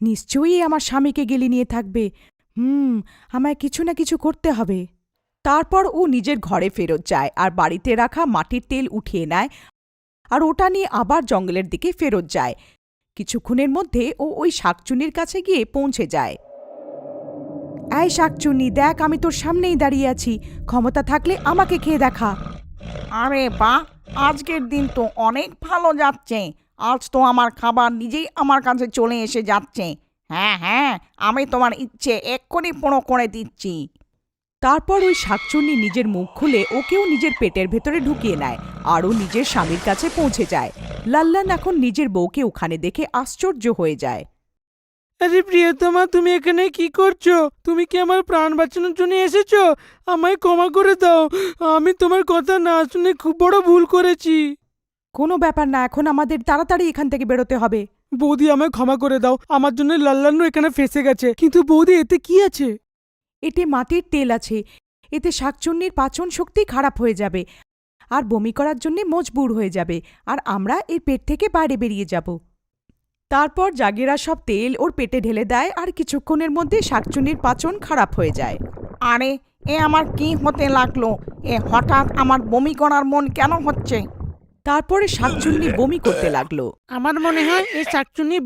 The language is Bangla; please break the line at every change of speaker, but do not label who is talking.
নিশ্চয়ই আমার স্বামীকে গেলি নিয়ে থাকবে। আমায় কিছু না কিছু করতে হবে। তারপর ও নিজের ঘরে ফেরত যায় আর বাড়িতে রাখা মাটির তেল উঠিয়ে নেয় আর ওটা নিয়ে আবার জঙ্গলের দিকে ফেরত যায়। কিছুক্ষণের মধ্যে ও ওই শাকচুন্নির কাছে গিয়ে পৌঁছে যায়। এই শাকচুন্নি, দেখ আমি তোর সামনেই দাঁড়িয়ে আছি, ক্ষমতা থাকলে আমাকে খেয়ে দেখা।
আরে বাহ, আজকের দিন তো অনেক ভালো যাচ্ছে। আজ তো আমার খাবার নিজেই আমার কাছে চলে এসে যাচ্ছে। হ্যাঁ হ্যাঁ, আমি তোমার ইচ্ছে এক্ষুনি পূরণ করে দিচ্ছি।
তারপর ওই শাকচুন্নি নিজের মুখ খুলে ওকেও নিজের পেটের ভেতরে ঢুকিয়ে নেয় আর ও নিজের স্বামীর কাছে পৌঁছে যায়। লাল্লান এখন নিজের বউকে ওখানে দেখে আশ্চর্য হয়ে যায়।
আরে প্রিয়তমা, তুমি এখানে কি করছো? তুমি কি আমার প্রাণ বাঁচানোর জন্য এসেছো? আমায় ক্ষমা করে দাও, আমি তোমার কথা না শুনে খুব বড় ভুল করেছি।
কোনো ব্যাপার না, এখন আমাদের তাড়াতাড়ি এখান থেকে বেরোতে হবে।
বৌদি, আমায় ক্ষমা করে দাও, আমার জন্য লাল্লান্নু এখানে ফেসে গেছে। কিন্তু বৌদি, এতে কি আছে?
এতে মাটির তেল আছে। এতে শাকচুন্নির পাচন শক্তি খারাপ হয়ে যাবে আর বমি করার জন্য মজবুর হয়ে যাবে, আর আমরা এর পেট থেকে বাইরে বেরিয়ে যাব। তারপর জাগিরা সব তেল ওর পেটে ঢেলে দেয় আর কিছুক্ষণের মধ্যে শাকচুন্নির পাচন খারাপ হয়ে যায়।
আরে, এ আমার কি হতে লাগলো? এ হঠাৎ আমার বমি করার মন কেন হচ্ছে?
তারপরে শাকচুন্নি বমি করতে লাগলো।
আমার মনে হয় এই শাকচুন্নি